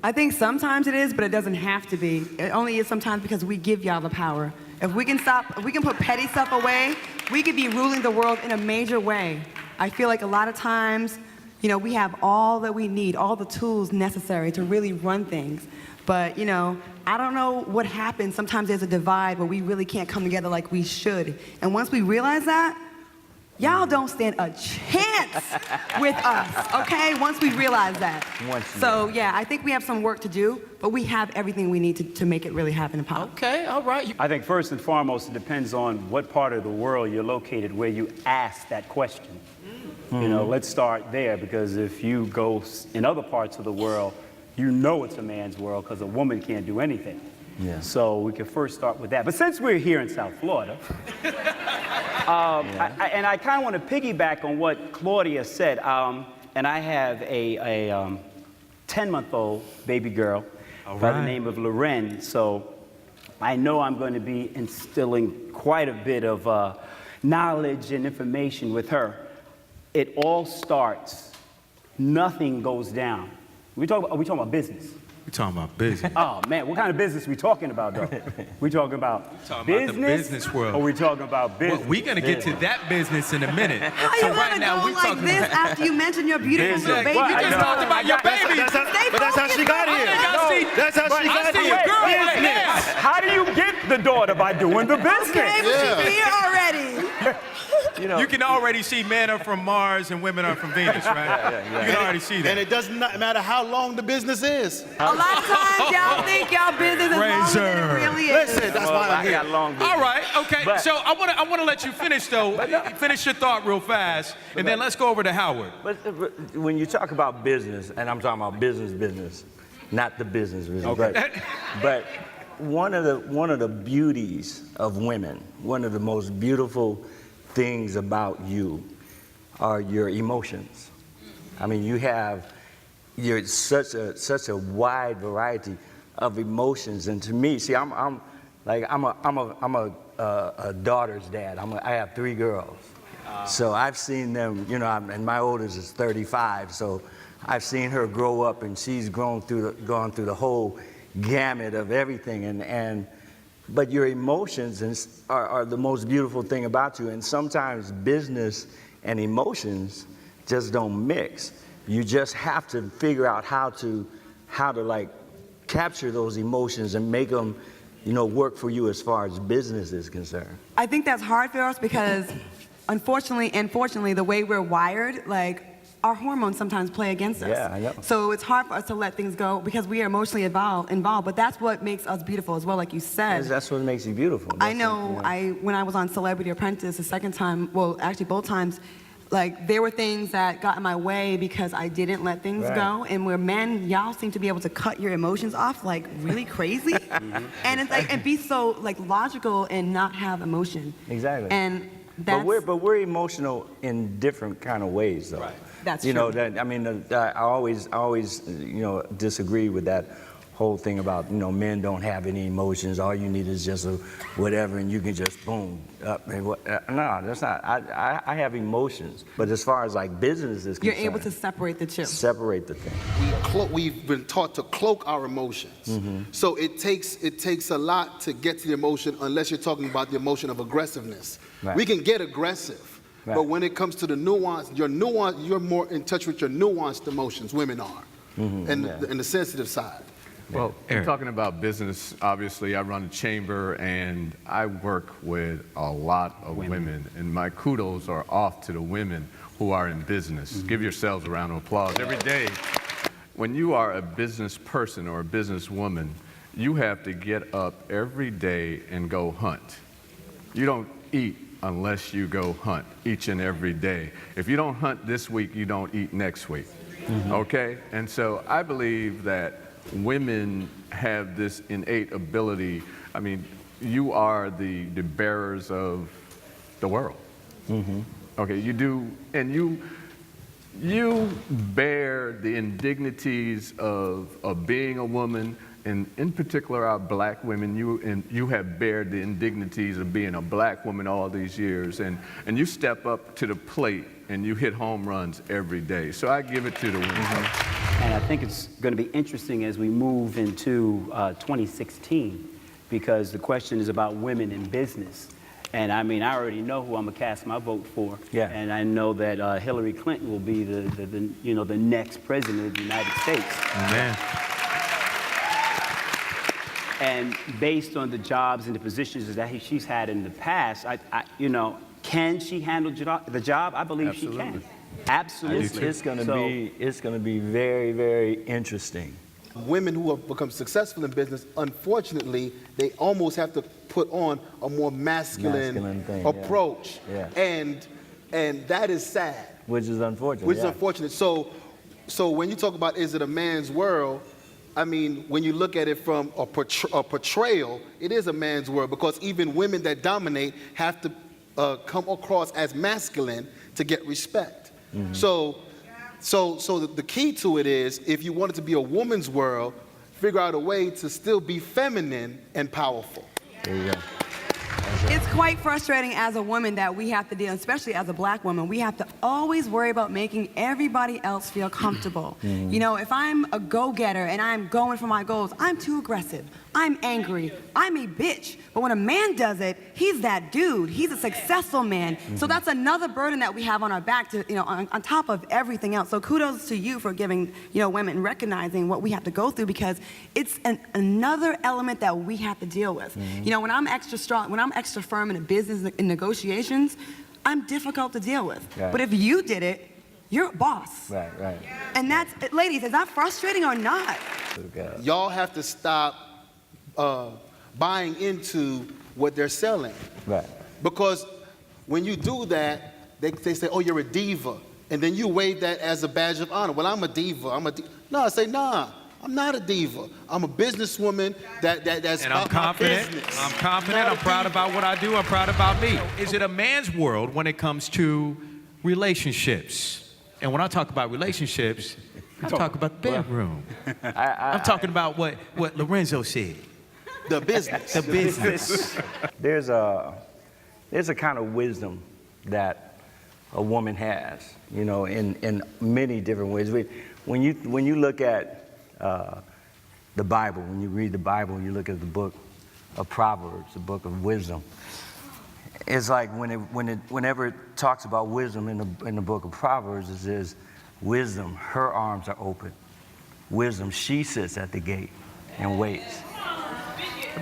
S23: I think sometimes it is, but it doesn't have to be. It only is sometimes because we give y'all the power. If we can put petty stuff away, we could be ruling the world in a major way. I feel like a lot of times, we have all that we need, all the tools necessary to really run things. But, I don't know what happens. Sometimes there's a divide where we really can't come together like we should. And once we realize that, y'all don't stand a chance with us, okay? Once we realize that. So, yeah, I think we have some work to do, but we have everything we need to make it really happen in power.
S12: Okay, all right.
S11: I think first and foremost, it depends on what part of the world you're located where you ask that question. Let's start there, because if you go in other parts of the world, it's a man's world because a woman can't do anything.
S5: Yeah.
S11: So we can first start with that. But since we're here in South Florida, I kind of want to piggyback on what Claudia said. And I have a 10-month-old baby girl by the name of Loren. So I know I'm going to be instilling quite a bit of knowledge and information with her. It all starts, nothing goes down. Are we talking about business?
S8: We're talking about business.
S11: Oh man, what kind of business we talking about though? We talking about
S8: the business world.
S11: Or we talking about business?
S8: Well, we're gonna get to that business in a minute.
S23: How you gonna go like this after you mention your beautiful little baby?
S8: You just talked about your baby.
S23: But
S8: that's how she got here. That's how she got here.
S11: Business. How do you get the daughter? By doing the business.
S23: Okay, but she's here already.
S8: You can already see men are from Mars and women are from Venus, right? You can already see that.
S13: And it doesn't matter how long the business is.
S23: A lot of times y'all think y'all business is longer than it really is.
S13: Listen, that's why I'm here.
S8: All right, okay. So I want to let you finish though. Finish your thought real fast, and then let's go over to Howard.
S5: But when you talk about business, and I'm talking about business, not the business,
S8: Okay.
S5: but one of the beauties of women, one of the most beautiful things about you are your emotions. I mean, you're such a wide variety of emotions, and to me, see, I'm a daughter's dad. I have 3 girls, so I've seen them. You know, and my oldest is 35, so I've seen her grow up, and she's gone through the whole gamut of everything, but your emotions are the most beautiful thing about you, and sometimes business and emotions just don't mix. You just have to figure out how to like capture those emotions and make them, work for you as far as business is concerned.
S23: I think that's hard for us because, unfortunately and fortunately, the way we're wired, like, our hormones sometimes play against us.
S5: Yeah, I know.
S23: So it's hard for us to let things go because we are emotionally involved, but that's what makes us beautiful as well, like you said.
S5: That's what makes you beautiful.
S23: I know, when I was on Celebrity Apprentice the second time, well, actually both times, like, there were things that got in my way because I didn't let things go, and where men, y'all seem to be able to cut your emotions off, like, really crazy, and it's like, and be so, like, logical and not have emotion.
S5: Exactly.
S23: And that's...
S5: But we're emotional in different kind of ways, though.
S23: Right. That's
S5: true.
S23: true.
S5: I always disagree with that whole thing about, men don't have any emotions. All you need is just a whatever, and you can just boom up. No, that's not. I have emotions, but as far as like business is concerned,
S23: you're able to separate the two.
S5: Separate the thing.
S13: We've been taught to cloak our emotions.
S5: Mm-hmm.
S13: So it takes a lot to get to the emotion, unless you're talking about the emotion of aggressiveness.
S5: Right.
S13: We can get aggressive.
S5: Right.
S13: But when it comes to the nuance, you're more in touch with your nuanced emotions. Women are, and the sensitive side.
S14: Well, talking about business, obviously I run a chamber and I work with a lot of women, and my kudos are off to the women who are in business. Give yourselves a round of applause. Every day, when you are a business person or a businesswoman, you have to get up every day and go hunt. You don't eat unless you go hunt each and every day. If you don't hunt this week, you don't eat next week, okay? And so I believe that women have this innate ability. I mean, you are the bearers of the world. Okay, you do, and you bear the indignities of being a woman, and in particular our black women. You have bared the indignities of being a black woman all these years, and you step up to the plate and you hit home runs every day. So I give it to the women.
S11: And I think it's going to be interesting as we move into 2016, because the question is about women in business. And I mean, I already know who I'm gonna cast my vote for.
S5: Yeah.
S11: And I know that Hillary Clinton will be the next president of the United States.
S8: Amen.
S11: And based on the jobs and the positions that she's had in the past, can she handle the job? I believe she can. Absolutely.
S5: It's going to be very, very interesting.
S13: Women who have become successful in business, unfortunately, they almost have to put on a more masculine approach.
S5: Yeah.
S13: And that is sad.
S5: Which is unfortunate.
S13: Which is unfortunate. So when you talk about is it a man's world, I mean, when you look at it from a portrayal, it is a man's world, because even women that dominate have to come across as masculine to get respect. So the key to it is, if you want it to be a woman's world, figure out a way to still be feminine and powerful.
S5: There you go.
S23: It's quite frustrating as a woman that we have to deal, especially as a black woman, we have to always worry about making everybody else feel comfortable. You know, if I'm a go-getter and I'm going for my goals, I'm too aggressive, I'm angry, I'm a bitch. But when a man does it, he's that dude. He's a successful man. So that's another burden that we have on our back to, you know, on top of everything else. So kudos to you for giving, you know, women, recognizing what we have to go through, because it's another element that we have to deal with. You know, when I'm extra strong, when I'm extra firm in a business, in negotiations, I'm difficult to deal with.
S5: Right.
S23: But if you did it, you're a boss.
S5: Right, right.
S23: And that's, ladies, is that frustrating or not?
S13: Y'all have to stop buying into what they're selling.
S5: Right.
S13: Because when you do that, they say, oh, you're a diva. And then you wave that as a badge of honor. Well, I'm a diva. No, I say, nah, I'm not a diva. I'm a businesswoman that's
S8: and I'm confident.
S13: business.
S8: I'm confident. I'm proud about what I do. I'm proud about me. Is it a man's world when it comes to relationships? And when I talk about relationships, I talk about the bedroom. I'm talking about what Lorenzo said.
S13: The business.
S8: The business.
S5: There's a kind of wisdom that a woman has, you know, in many different ways. When you look at the Bible, when you read the Bible, you look at the book of Proverbs, the book of wisdom. It's like whenever it talks about wisdom in the book of Proverbs, it says, wisdom, her arms are open. Wisdom, she sits at the gate and waits.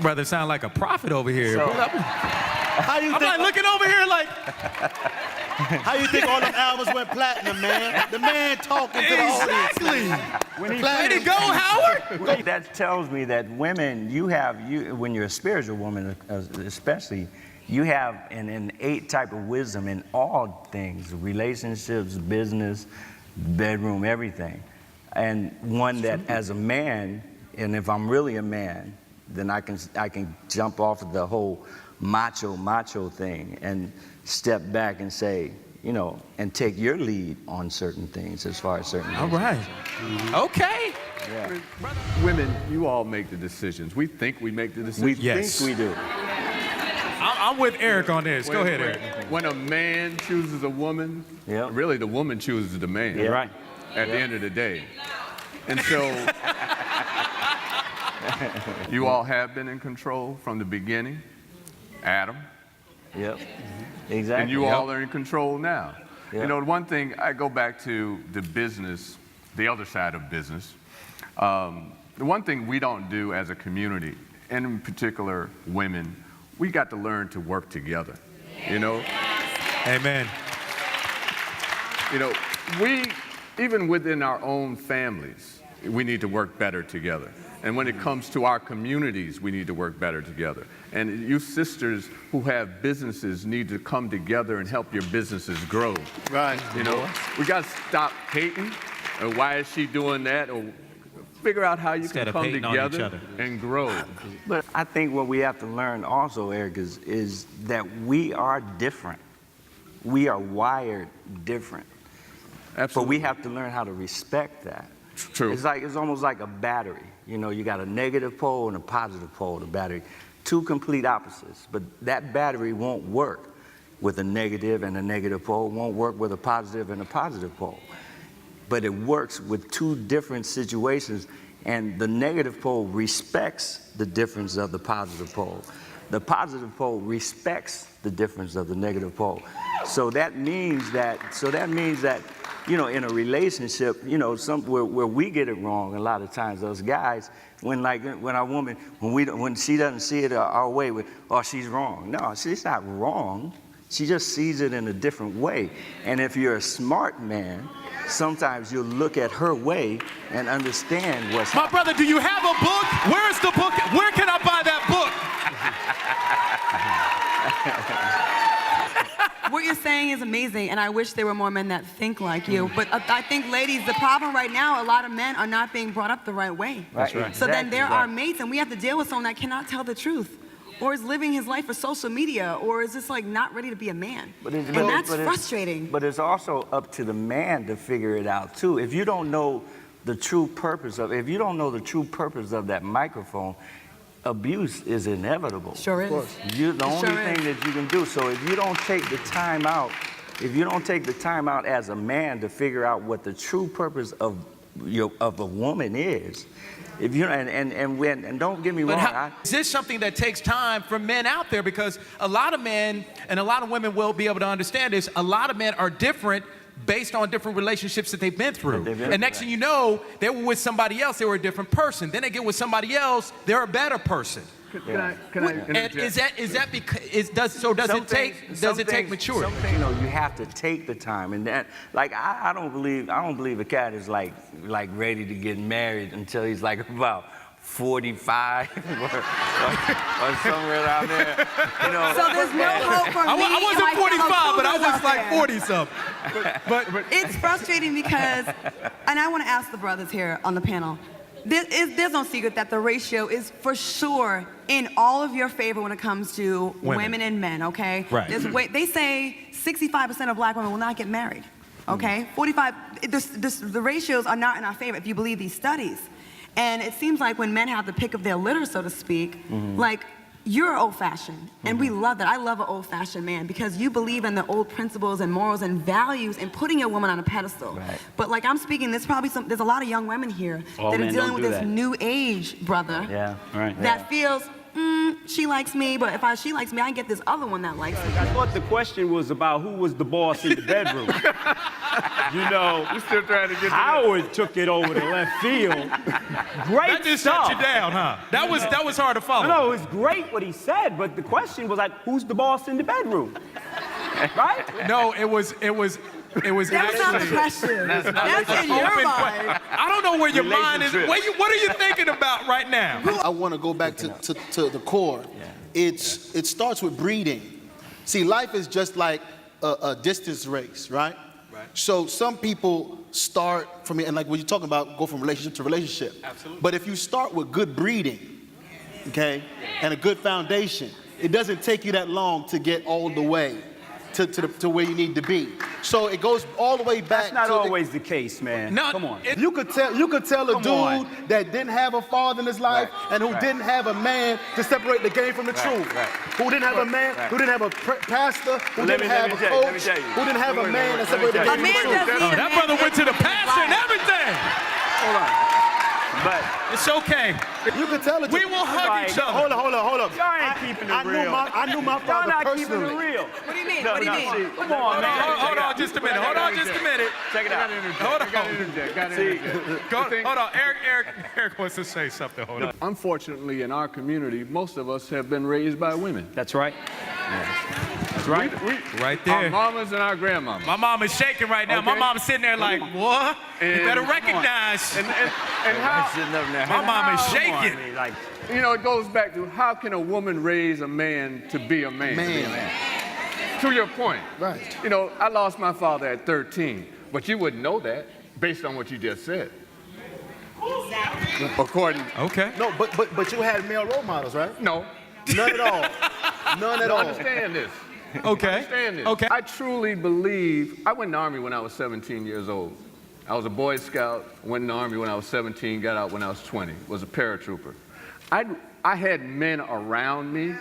S8: Brother, sound like a prophet over here.
S5: So,
S12: How you
S8: I'm
S12: think,
S8: like looking over here like.
S12: how you think all them albums went platinum, man? The man talking to the audience.
S8: Exactly. Way to go, Howard.
S5: That tells me that women, when you're a spiritual woman, especially, you have an innate type of wisdom in all things, relationships, business, bedroom, everything. And one that as a man, and if I'm really a man, then I can jump off of the whole macho thing and step back and say, you know, and take your lead on certain things as far as certain
S8: All
S5: things.
S8: right. Okay.
S5: Yeah.
S14: Women, you all make the decisions. We think we make the decisions.
S5: We think we do.
S8: I'm with Eric on this. Go ahead, Eric.
S14: When a man chooses a woman, really the woman chooses the man.
S5: Yeah. Right.
S14: At the end of the day. And so you all have been in control from the beginning. Adam.
S5: Yep. Exactly.
S14: And you all are in control now.
S5: Yep.
S14: You know, one thing, I go back to the business, the other side of business. The one thing we don't do as a community, and in particular women, we got to learn to work together, you know?
S8: Amen.
S14: You know, even within our own families, we need to work better together. And when it comes to our communities, we need to work better together. And you sisters who have businesses need to come together and help your businesses grow.
S13: Right.
S14: You know, we got to stop hating. Why is she doing that? Or figure out how you can come together and grow.
S5: But I think what we have to learn also, Eric, is that we are different. We are wired different.
S14: Absolutely.
S5: But we have to learn how to respect that.
S14: True.
S5: It's almost like a battery. You know, you got a negative pole and a positive pole, the battery. Two complete opposites. But that battery won't work with a negative and a negative pole. It won't work with a positive and a positive pole. But it works with two different situations, and the negative pole respects the difference of the positive pole. The positive pole respects the difference of the negative pole. So that means that, you know, in a relationship, you know, where we get it wrong a lot of times, those guys, when our woman, when she doesn't see it our way, she's wrong. No, she's not wrong. She just sees it in a different way. And if you're a smart man, sometimes you'll look at her way and understand what's
S8: My brother, do you have a book? Where is the book? Where can I buy that book?
S23: What you're saying is amazing, and I wish there were more men that think like you. But I think, ladies, the problem right now, a lot of men are not being brought up the right way.
S5: That's right.
S23: So then they're our mates, and we have to deal with someone that cannot tell the truth, or is living his life for social media, or is just like not ready to be a man. And that's frustrating.
S5: But it's also up to the man to figure it out too. If you don't know the true purpose of that microphone, abuse is inevitable.
S23: Sure is.
S5: The only thing that you can do. So if you don't take the time out, as a man to figure out what the true purpose of a woman is, if you and don't get me wrong,
S8: is this something that takes time for men out there? Because a lot of men and a lot of women will be able to understand this. A lot of men are different based on different relationships that they've been through. And next thing you know, they were with somebody else, they were a different person. Then they get with somebody else, they're a better person.
S14: Can I
S8: and does it take maturity?
S5: You know, you have to take the time, and that, like, I don't believe a cat is like ready to get married until he's like about 45 or somewhere around there. You know.
S23: So there's no hope for me.
S8: I wasn't 45, but I was like 40-something. But
S23: it's frustrating because, and I want to ask the brothers here on the panel, there's no secret that the ratio is for sure in all of your favor when it comes to women and men, okay?
S8: Right.
S23: They say 65% of black women will not get married, okay? 45, the ratios are not in our favor if you believe these studies. And it seems like when men have the pick of their litter, so to speak, like, you're old-fashioned, and we love that. I love an old-fashioned man because you believe in the old principles and morals and values and putting a woman on a pedestal.
S5: Right.
S23: But like I'm speaking, there's a lot of young women here that are dealing with this new age brother that feels, she likes me, but if she likes me, I can get this other one that likes me.
S11: I thought the question was about who was the boss in the bedroom. You know,
S14: we're still trying to get
S11: Howard took it over the left field. Great
S8: that just
S11: stuff.
S8: shut you down, huh? That was hard to follow.
S11: No, it was great what he said, but the question was like, who's the boss in the bedroom? Right?
S8: No, it was
S23: That's not the question. That's in your mind.
S8: I don't know where your mind is. What are you thinking about right now?
S13: I want to go back to the core. It starts with breeding. See, life is just like a distance race, right? So some people start from, and like what you're talking about, go from relationship to relationship.
S8: Absolutely.
S13: But if you start with good breeding, okay, and a good foundation, it doesn't take you that long to get all the way to where you need to be. So it goes all the way back.
S11: That's not always the case, man.
S8: No,
S11: come on.
S13: You could tell a dude that didn't have a father in his life and who didn't have a man to separate the game from the truth. Who didn't have a man, who didn't have a pastor, who didn't have a coach, who didn't have a man that separated the game from the truth.
S8: That brother went to the pastor and everything.
S11: Hold on. But
S8: it's okay.
S13: You can tell it.
S8: We will hug each other.
S13: Hold up.
S11: Y'all ain't keeping it real.
S13: I knew my father personally.
S11: Y'all not keeping it real.
S23: What do you mean?
S11: No,
S23: What do you mean?
S11: See, come on, man.
S8: Hold on just a minute.
S11: Check it out.
S8: Hold on. Eric wants to say something. Hold on.
S14: Unfortunately, in our community, most of us have been raised by women.
S11: That's right.
S14: That's right.
S8: Right there.
S14: Our mamas and our grandmamas.
S8: My mom is shaking right now.
S14: Okay.
S8: My mom's sitting there like, what? You better recognize.
S14: And how?
S8: My mom is shaking.
S14: You know, it goes back to how can a woman raise a man to be a man? To your point.
S13: Right.
S14: You know, I lost my father at 13, but you wouldn't know that based on what you just said. According.
S8: Okay.
S13: No, but you had male role models, right?
S14: No.
S13: None at all. None at all.
S14: Understand this.
S8: Okay.
S14: Understand this.
S8: Okay.
S14: I truly believe, I went in the Army when I was 17 years old. I was a Boy Scout, went in the Army when I was 17, got out when I was 20, was a paratrooper. I had men around me,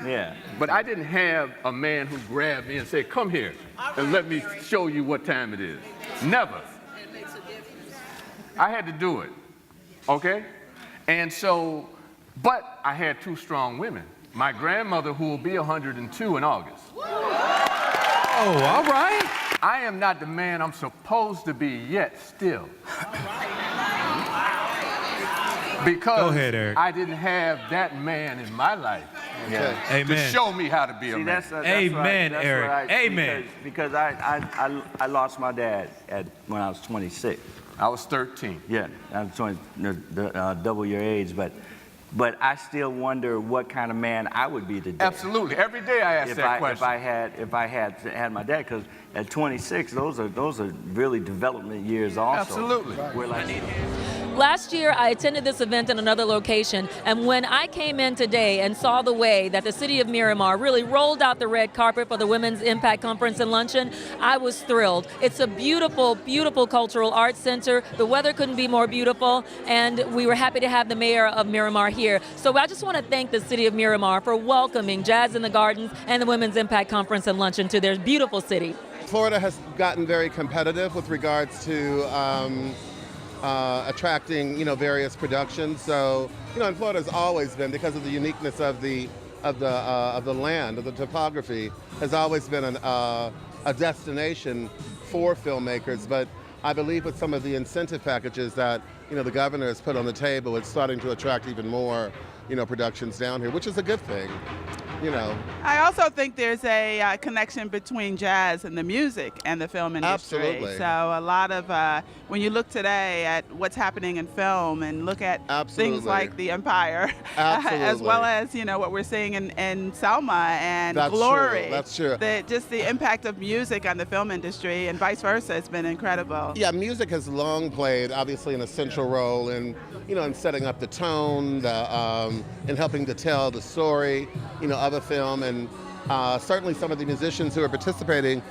S14: but I didn't have a man who grabbed me and said, come here and let me show you what time it is. Never. I had to do it, okay? And so, but I had two strong women. My grandmother, who will be 102 in August.
S8: Oh, all right.
S14: I am not the man I'm supposed to be yet still. Because
S8: Go ahead, Eric.
S14: I didn't have that man in my life to show me how to be a man.
S5: That's
S8: Amen,
S5: right.
S8: Eric.
S5: Right.
S8: Amen.
S5: Because I lost my dad when I was 26.
S14: I was 13.
S5: Yeah, I was 20, double your age, but I still wonder what kind of man I would be today.
S14: Absolutely. Every day I ask that question.
S5: If I had my dad, because at 26, those are really development years also.
S14: Absolutely.
S5: We're like,
S10: Last year, I attended this event in another location, and when I came in today and saw the way that the City of Miramar really rolled out the red carpet for the Women's Impact Conference and Luncheon, I was thrilled. It's a beautiful, beautiful cultural arts center. The weather couldn't be more beautiful, and we were happy to have the mayor of Miramar here. So I just want to thank the City of Miramar for welcoming Jazz in the Gardens and the Women's Impact Conference and Luncheon to their beautiful city.
S3: Florida has gotten very competitive with regards to attracting, various productions. So, and Florida has always been, because of the uniqueness of the land, of the topography, has always been a destination for filmmakers. But I believe with some of the incentive packages that, the governor has put on the table, it's starting to attract even more, productions down here, which is a good thing.
S9: I also think there's a connection between jazz and the music and the film industry.
S3: Absolutely.
S9: So a lot of, when you look today at what's happening in film and look at things like The Empire, as well as, what we're seeing in Selma and Glory.
S3: That's true.
S9: Just the impact of music on the film industry and vice versa has been incredible.
S3: Yeah, music has long played, obviously, an essential role in, in setting up the tone, in helping to tell the story, of a film, and certainly some of the musicians who are participating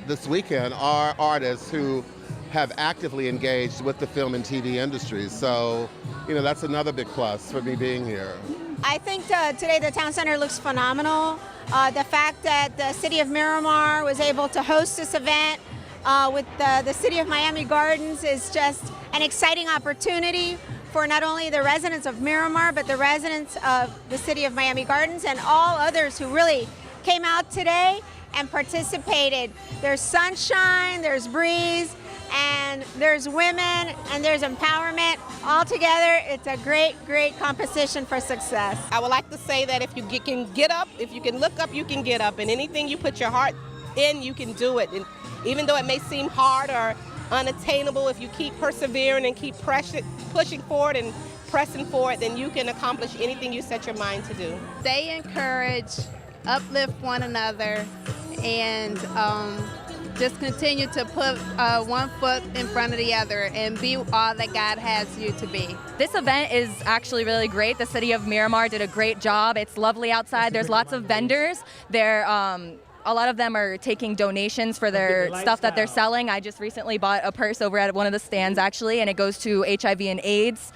S3: this weekend are artists who have actively engaged with the film and TV industries. So, that's another big plus for me being here.
S15: I think today the town center looks phenomenal. The fact that the City of Miramar was able to host this event with the City of Miami Gardens is just an exciting opportunity for not only the residents of Miramar, but the residents of the City of Miami Gardens and all others who really came out today and participated. There's sunshine, there's breeze, and there's women, and there's empowerment. All together, it's a great, great competition for success.
S6: I would like to say that if you can get up, if you can look up, you can get up. And anything you put your heart in, you can do it. And even though it may seem hard or unattainable, if you keep persevering and keep pushing forward and pressing forward, then you can accomplish anything you set your mind to do.
S2: They encourage, uplift one another, and just continue to put one foot in front of the other and be all that God has you to be.
S24: This event is actually really great. The City of Miramar did a great job. It's lovely outside. There's lots of vendors. A lot of them are taking donations for their stuff that they're selling. I just recently bought a purse over at one of the stands, actually, and it goes to HIV and AIDS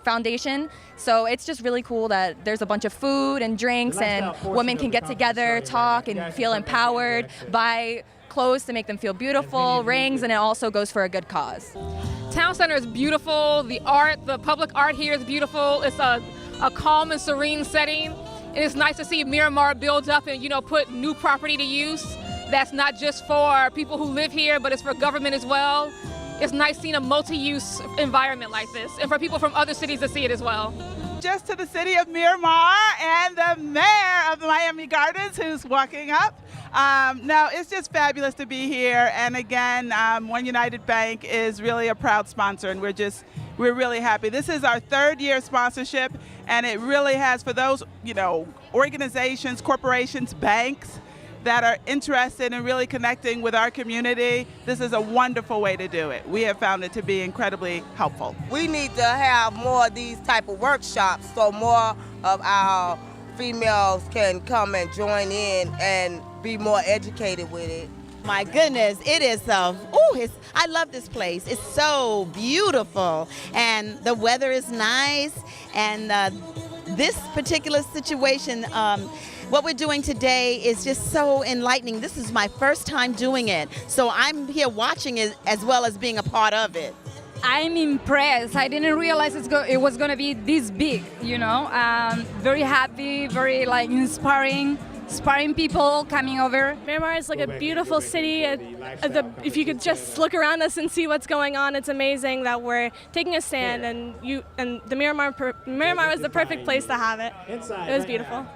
S24: Foundation. So it's just really cool that there's a bunch of food and drinks, and women can get together, talk, and feel empowered, buy clothes to make them feel beautiful, rings, and it also goes for a good cause.
S20: Town center is beautiful. The art, the public art here is beautiful. It's a calm and serene setting. And it's nice to see Miramar build up and, put new property to use. That's not just for people who live here, but it's for government as well. It's nice seeing a multi-use environment like this, and for people from other cities to see it as well.
S9: Just to the City of Miramar and the mayor of the Miami Gardens who's walking up. No, it's just fabulous to be here. And again, One United Bank is really a proud sponsor, and we're really happy. This is our third year sponsorship, and it really has, for those, organizations, corporations, banks that are interested in really connecting with our community, this is a wonderful way to do it. We have found it to be incredibly helpful.
S19: We need to have more of these type of workshops so more of our females can come and join in and be more educated with it.
S22: My goodness, it is, I love this place. It's so beautiful, and the weather is nice, and this particular situation, what we're doing today is just so enlightening. This is my first time doing it, so I'm here watching it as well as being a part of it.
S18: I'm impressed. I didn't realize it was going to be this big, very happy, very inspiring people coming over.
S25: Miramar is like a beautiful city. If you could just look around us and see what's going on, it's amazing that we're taking a stand, and the Miramar was the perfect place to have it. It was beautiful.